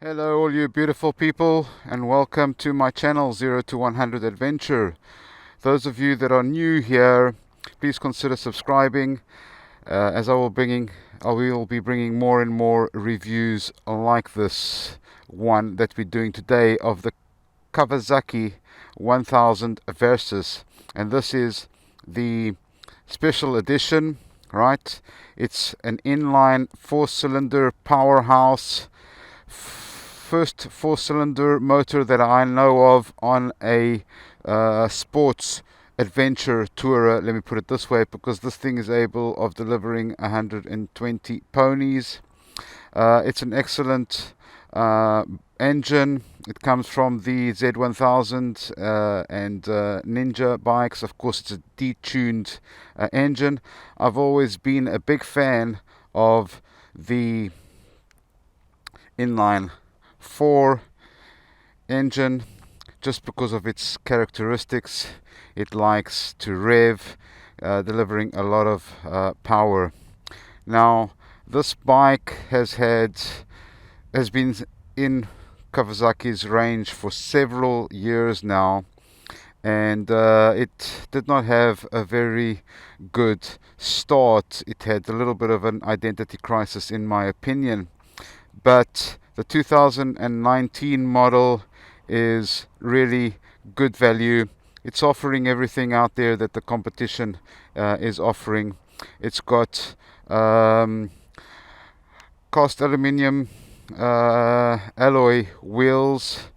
Hello all you beautiful people, and welcome to my channel 0 to 100 Adventure. Those of you that are new here, please consider subscribing, as I will be bringing more and more reviews like this one that we're doing today of the Kawasaki 1000 Versys, and this is the special edition, right? It's an inline 4-cylinder powerhouse, first 4-cylinder motor that I know of on a sports adventure tourer, let me put it this way, because this thing is able of delivering 120 ponies. It's an excellent engine. It comes from the Z1000 and Ninja bikes. Of course, it's a detuned engine. I've always been a big fan of the inline 4 engine just because of its characteristics. It likes to rev, delivering a lot of power. Now, this bike has been in Kawasaki's range for several years now, and it did not have a very good start. It had a little bit of an identity crisis, in my opinion, but the 2019 model is really good value. It's offering everything out there that the competition is offering. It's got cast aluminium alloy wheels,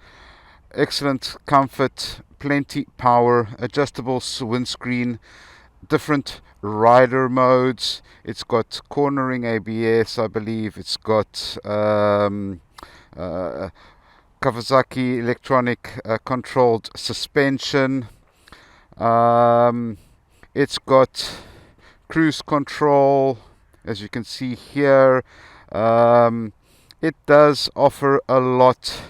excellent comfort, plenty power, adjustable windscreen, different rider modes. It's got cornering ABS, I believe. It's got Kawasaki electronic controlled suspension. It's got cruise control, as you can see here. It does offer a lot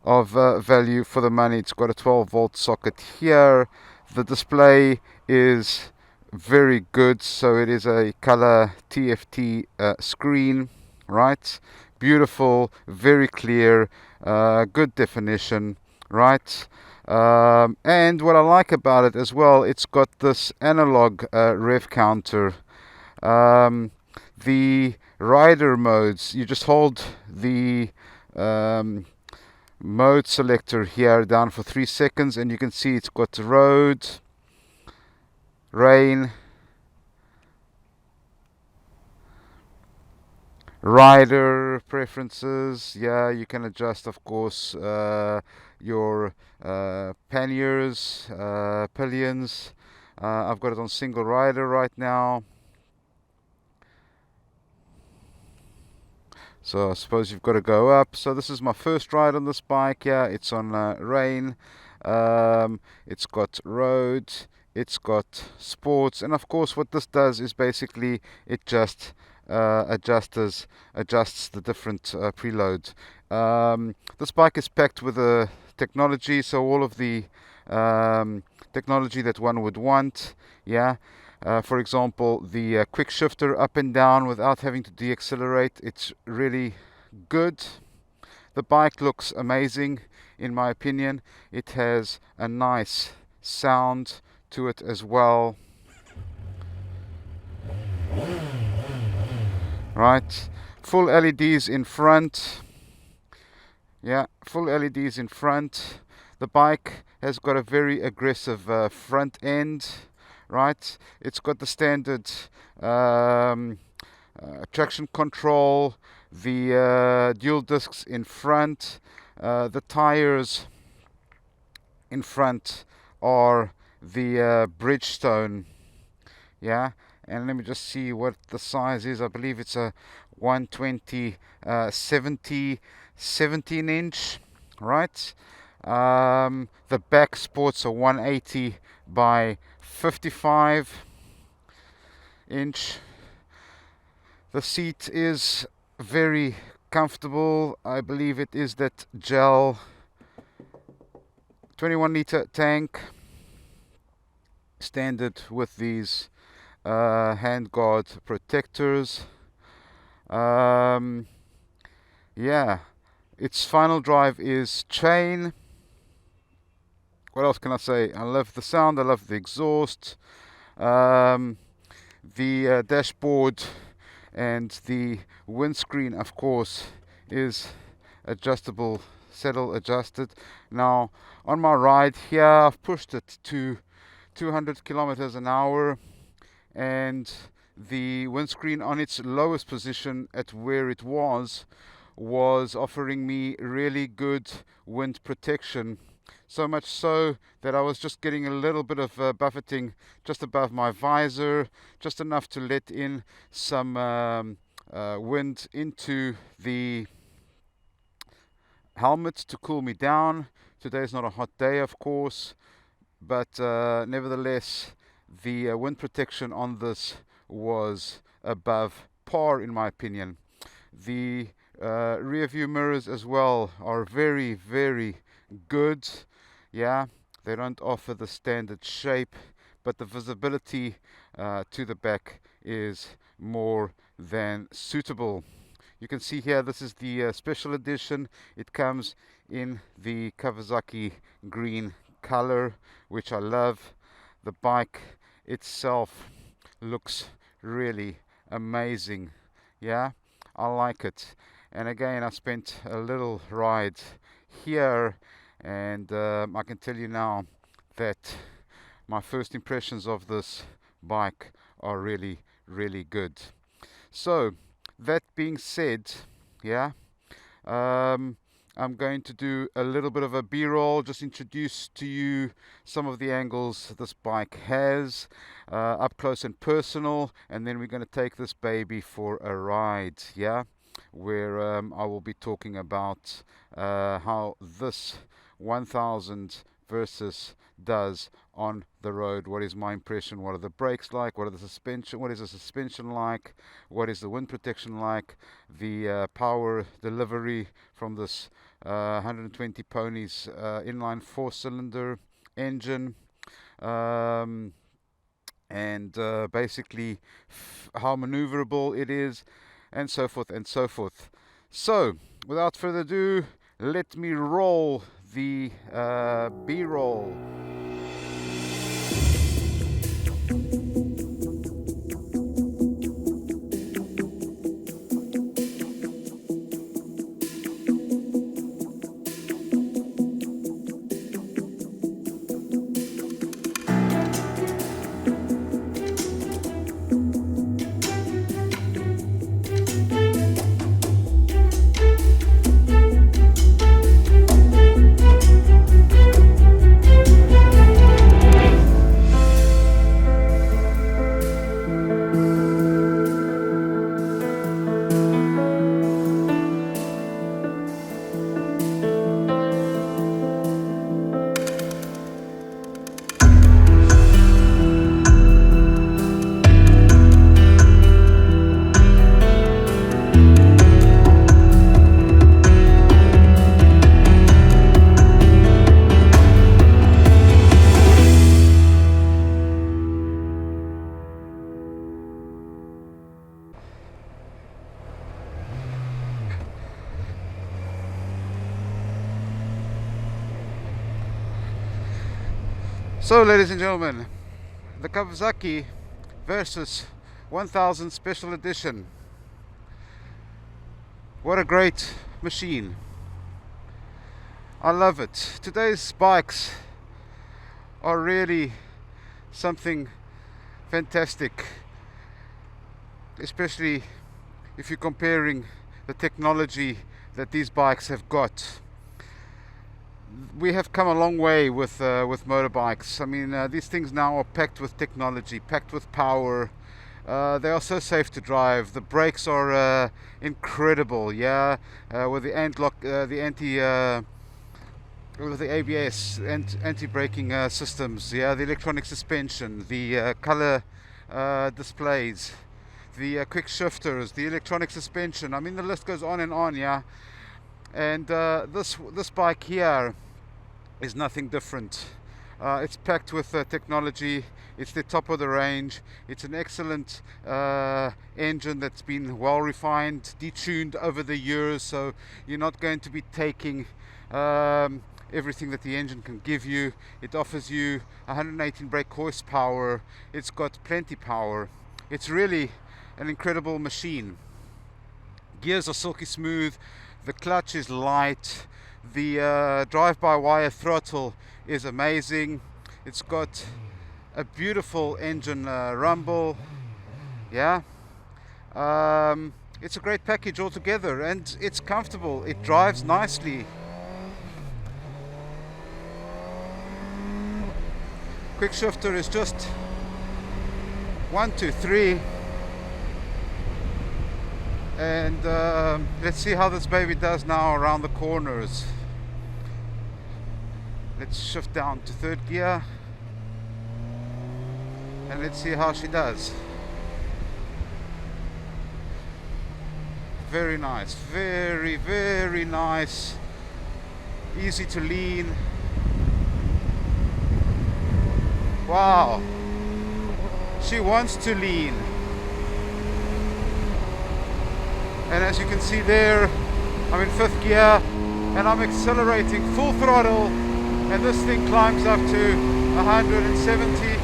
of value for the money. It's got a 12-volt socket here. The display is very good, so it is a color TFT screen, right? Beautiful, very clear, good definition, right? And what I like about it as well, it's got this analog rev counter. The rider modes, you just hold the mode selector here down for 3 seconds, and you can see it's got road, rain, rider preferences. Yeah, you can adjust, of course, your panniers, pillions. I've got it on single rider right now, so I suppose you've got to go up. So this is my first ride on this bike. Yeah, it's on rain, it's got road, it's got sports, and of course what this does is basically it just adjusts the different preloads. This bike is packed with a technology, so all of the technology that one would want. Yeah, for example, the quick shifter up and down without having to deaccelerate. It's really good. The bike looks amazing, in my opinion. It has a nice sound to it as well. Right, full LEDs in front. Yeah, full LEDs in front. The bike has got a very aggressive front end, right? It's got the standard traction control, the dual discs in front. The tires in front are the Bridgestone. Yeah, and let me just see what the size is. I believe it's a 120 17 inch, right? The back sports a 180 by 55 inch. The seat is very comfortable. I believe it is that gel 21-liter tank, standard with these handguard protectors. Yeah, Its final drive is chain. What else can I say? I love the sound, I love the exhaust. The dashboard and the windscreen, of course, is adjustable, saddle adjusted. Now on my ride here, I've pushed it to 200 kilometers an hour, and the windscreen on its lowest position at where it was offering me really good wind protection. So much so that I was just getting a little bit of buffeting just above my visor, just enough to let in some wind into the helmet to cool me down. Today's not a hot day, of course, but nevertheless, the wind protection on this was above par, in my opinion. The rear view mirrors as well are very, very good. Yeah, they don't offer the standard shape, but the visibility to the back is more than suitable. You can see here, this is the special edition. It comes in the Kawasaki green color, which I love. The bike itself looks really amazing. Yeah, I like it. And again, I spent a little ride here, and I can tell you now that my first impressions of this bike are really, really good. So that being said, yeah, I'm going to do a little bit of a B-roll, just introduce to you some of the angles this bike has, up close and personal, and then we're going to take this baby for a ride, yeah, where I will be talking about how this 1000 Versys does on the road. What is my impression? What are the brakes like? What are the suspension? What is the suspension like? What is the wind protection like? The power delivery from this 120 ponies inline 4-cylinder engine, and basically how maneuverable it is, and so forth and so forth. So without further ado, let me roll the B-roll. So, ladies and gentlemen, the Kawasaki Versys 1000 Special Edition. What a great machine. I love it. Today's bikes are really something fantastic, especially if you're comparing the technology that these bikes have got. We have come a long way with motorbikes. I mean, these things now are packed with technology, packed with power. They are so safe to drive. The brakes are incredible. Yeah, with the with the ABS and anti-braking systems. Yeah, the electronic suspension, the color displays, the quick shifters, the electronic suspension. I mean, the list goes on and on. Yeah. And this bike here is nothing different. It's packed with technology. It's the top of the range. It's an excellent engine that's been well refined, detuned over the years, so you're not going to be taking everything that the engine can give you. It offers you 118 brake horsepower. It's got plenty power. It's really an incredible machine. Gears are silky smooth. The clutch is light. The drive-by-wire throttle is amazing. It's got a beautiful engine rumble. Yeah, it's a great package altogether, and it's comfortable. It drives nicely. Quick shifter is just 1, 2, 3. And let's see how this baby does now around the corners. Let's shift down to third gear and let's see how she does. Very nice, very, very nice. Easy to lean. Wow, she wants to lean. And as you can see there, I'm in fifth gear and I'm accelerating full throttle, and this thing climbs up to 170.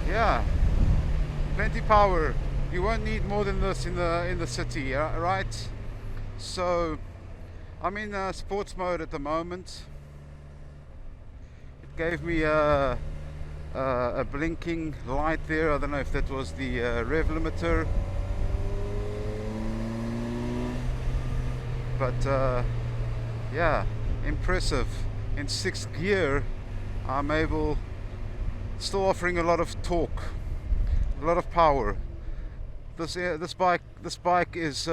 Yeah, plenty power. You won't need more than this in the city, right? So I'm in sports mode at the moment. It gave me a blinking light there. I don't know if that was the rev limiter, but yeah, impressive. In sixth gear I'm able, still offering a lot of torque, a lot of power. This bike is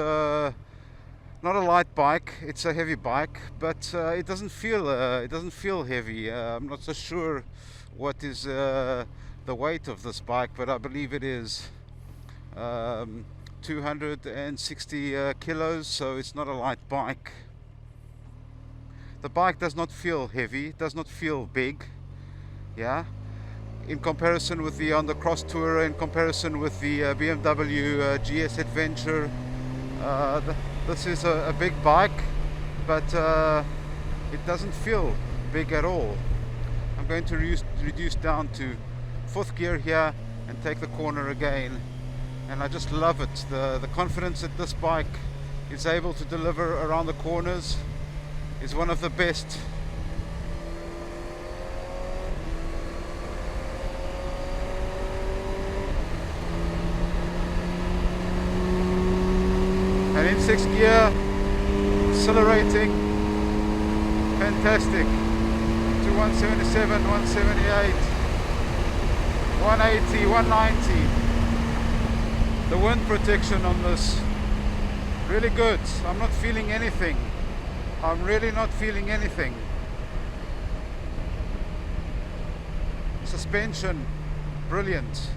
not a light bike, it's a heavy bike, but it doesn't feel heavy. I'm not so sure what is the weight of this bike, but I believe it is 260 kilos, so it's not a light bike. The bike does not feel heavy, does not feel big, yeah, in comparison with the Honda Cross Tourer, in comparison with the BMW GS Adventure. This is a big bike, but it doesn't feel big at all. I'm going to reduce down to fourth gear here and take the corner again, and I just love it. The confidence that this bike is able to deliver around the corners is one of the best. And in sixth gear, accelerating, fantastic, to 177, 178, 180, 190. The wind protection on this, really good. I'm not feeling anything. I'm really not feeling anything. Suspension, brilliant.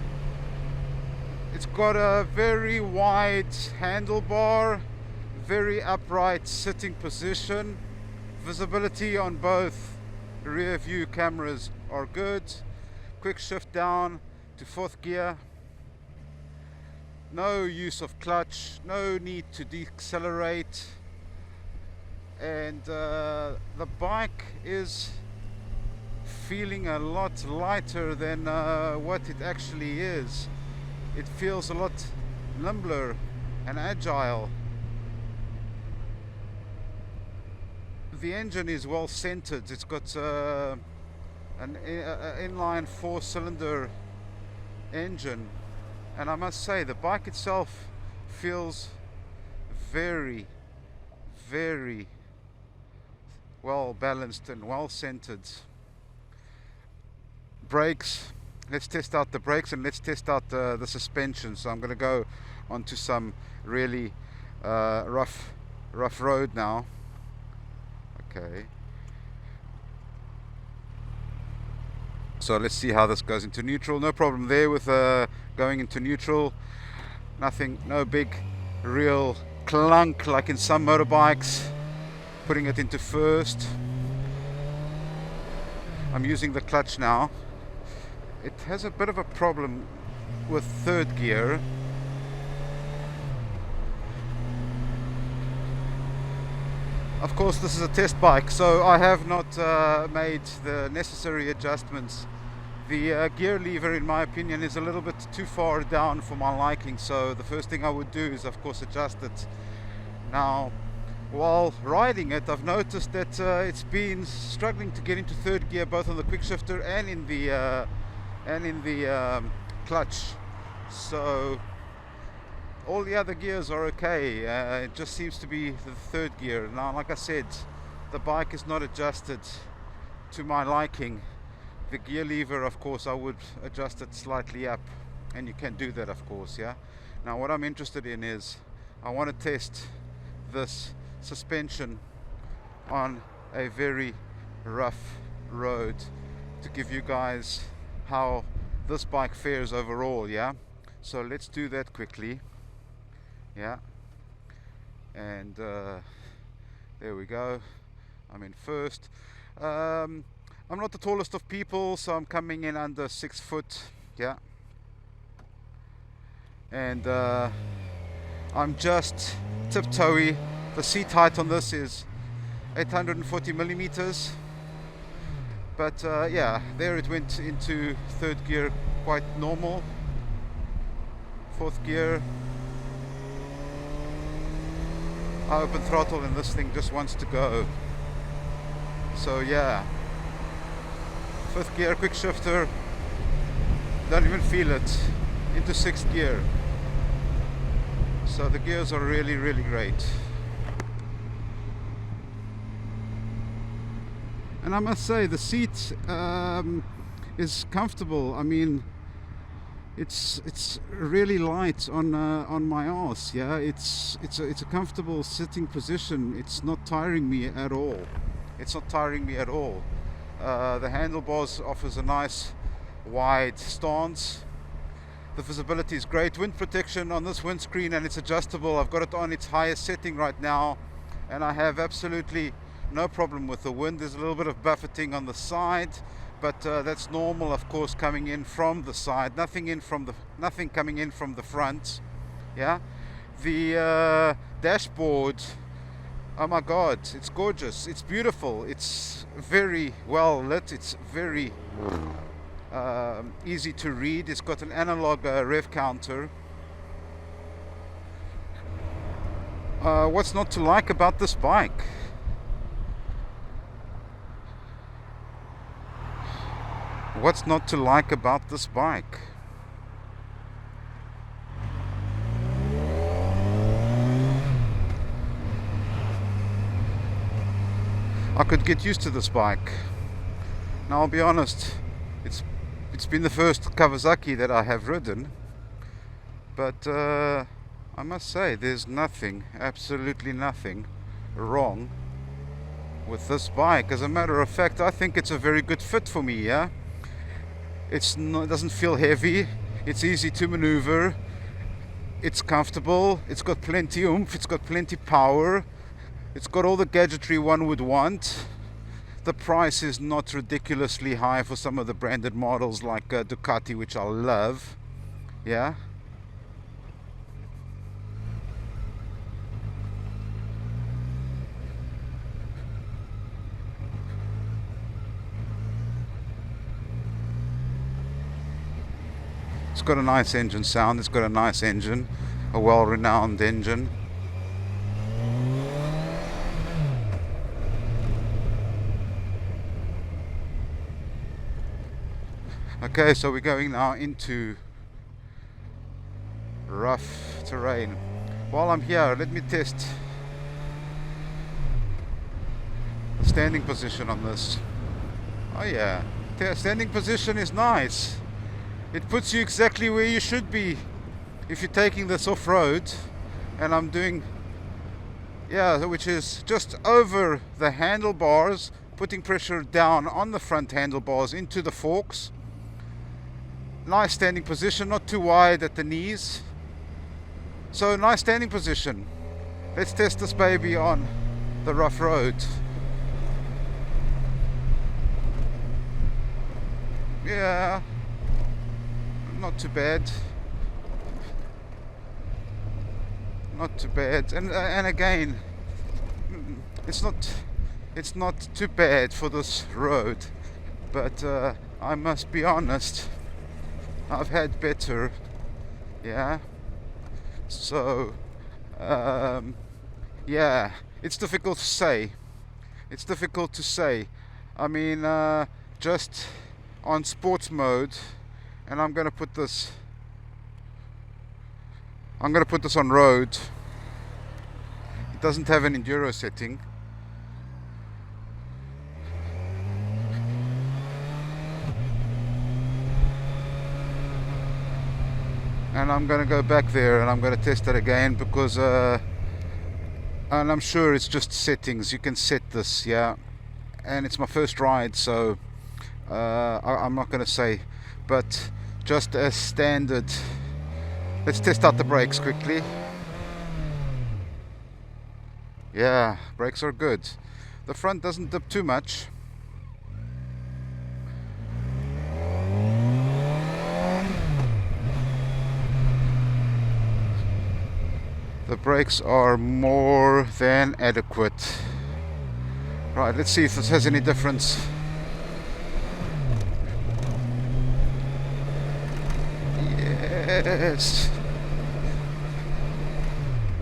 It's got a very wide handlebar, very upright sitting position. Visibility on both rear view cameras are good. Quick shift down to fourth gear. No use of clutch, no need to decelerate. And the bike is feeling a lot lighter than what it actually is. It feels a lot nimbler and agile. The engine is well centered. It's got an inline 4-cylinder engine, and I must say the bike itself feels very, very well balanced and well centered. Brakes, let's test out the brakes and let's test out the suspension. So I'm going to go onto some really rough road now. Okay, so let's see how this goes into neutral. No problem there with going into neutral. Nothing, no big real clunk like in some motorbikes, putting it into first. I'm using the clutch now. It has a bit of a problem with third gear. Of course, this is a test bike, so I have not made the necessary adjustments. The gear lever, in my opinion, is a little bit too far down for my liking, so the first thing I would do is, of course, adjust it. Now, while riding it, I've noticed that it's been struggling to get into third gear, both on the quick shifter and in the clutch. So all the other gears are okay. It just seems to be the third gear. Now, like I said, the bike is not adjusted to my liking. The gear lever, of course, I would adjust it slightly up, and you can do that, of course. Yeah. Now, what I'm interested in is I want to test this suspension on a very rough road to give you guys how this bike fares overall. Yeah, so let's do that quickly. Yeah, and there we go. I'm in first. I'm not the tallest of people, so I'm coming in under 6 foot. Yeah, and I'm just tiptoey. The seat height on this is 840 millimeters, but yeah, there it went into third gear quite normal. Fourth gear, I open throttle and this thing just wants to go. So yeah, fifth gear, quick shifter, don't even feel it, into sixth gear. So the gears are really, really great. And I must say, the seat is comfortable. I mean, it's really light on my arse. Yeah, it's a comfortable sitting position. It's not tiring me at all. It's not tiring me at all. The handlebars offers a nice wide stance. The visibility is great. Wind protection on this windscreen, and it's adjustable. I've got it on its highest setting right now, and I have absolutely no problem with the wind. There's a little bit of buffeting on the side, but that's normal, of course, coming in from the side. Nothing coming in from the front. Yeah, the dashboard, oh my god, it's gorgeous, it's beautiful, it's very well lit, it's very easy to read. It's got an analog rev counter. What's not to like about this bike? What's not to like about this bike? I could get used to this bike. Now, I'll be honest, it's been the first Kawasaki that I have ridden, but I must say there's nothing, absolutely nothing wrong with this bike. As a matter of fact, I think it's a very good fit for me. Yeah, it doesn't feel heavy, it's easy to maneuver, it's comfortable, it's got plenty oomph, it's got plenty power, it's got all the gadgetry one would want. The price is not ridiculously high for some of the branded models like Ducati, which I love. Yeah, it's got a nice engine sound, it's got a nice engine, a well-renowned engine. Okay, so we're going now into rough terrain. While I'm here, let me test the standing position on this. Oh yeah, the standing position is nice. It puts you exactly where you should be if you're taking this off-road, and I'm doing, yeah, which is just over the handlebars, putting pressure down on the front handlebars into the forks. Nice standing position, not too wide at the knees. So nice standing position. Let's test this baby on the rough road. Yeah, not too bad. Not too bad. And again, it's not too bad for this road, but I must be honest, I've had better. Yeah. So yeah, it's difficult to say. It's difficult to say. I mean, just on sports mode, and I'm gonna put this on road. It doesn't have an enduro setting. And I'm gonna go back there and I'm gonna test it again, because and I'm sure it's just settings. You can set this, yeah. And it's my first ride, so I'm not gonna say, but just as standard. Let's test out the brakes quickly. Yeah, brakes are good. The front doesn't dip too much. The brakes are more than adequate. Right, let's see if this has any difference. Yes.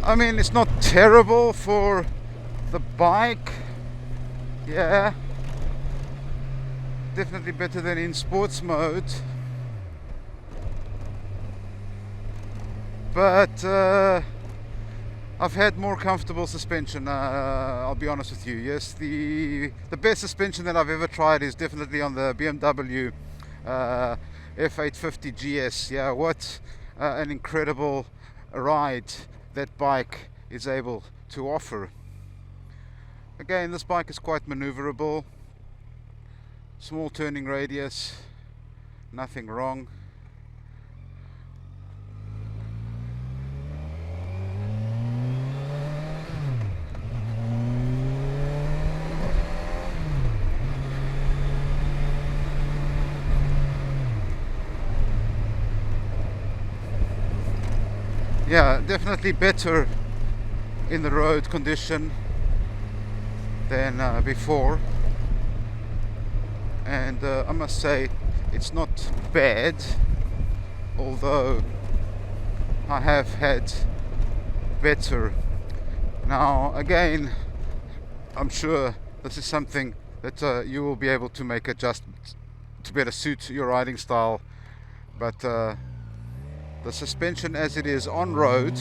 I mean, it's not terrible for the bike. Yeah. Definitely better than in sports mode. But I've had more comfortable suspension, I'll be honest with you. Yes, the best suspension that I've ever tried is definitely on the BMW F850 GS. Yeah, what an incredible ride that bike is able to offer. Again, this bike is quite maneuverable. Small turning radius, nothing wrong. Yeah, definitely better in the road condition than before, and I must say it's not bad, although I have had better. Now again, I'm sure this is something that you will be able to make adjustments to better suit your riding style, but the suspension as it is on road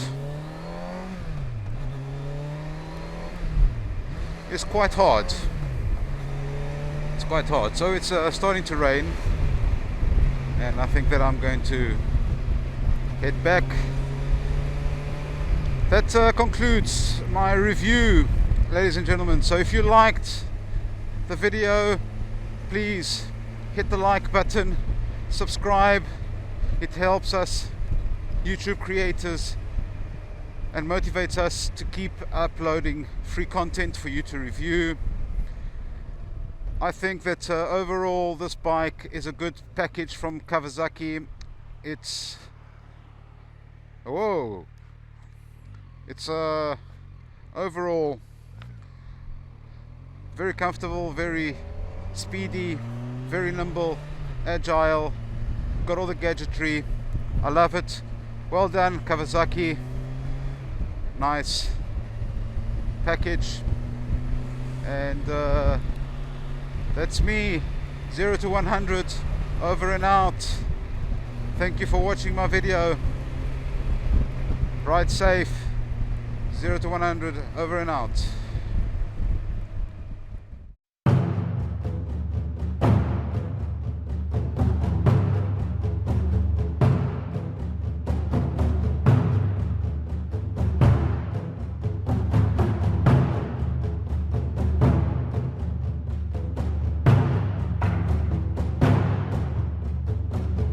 is quite hard. It's quite hard. So it's starting to rain, and I think that I'm going to head back. That concludes my review, ladies and gentlemen. So if you liked the video, please hit the like button, subscribe. It helps us YouTube creators and motivates us to keep uploading free content for you to review. I think that overall this bike is a good package from Kawasaki. It's overall very comfortable, very speedy, very nimble, agile, got all the gadgetry. I love it. Well done, Kawasaki. Nice package. And that's me, 0 to 100, over and out. Thank you for watching my video. Ride safe. 0 to 100, over and out.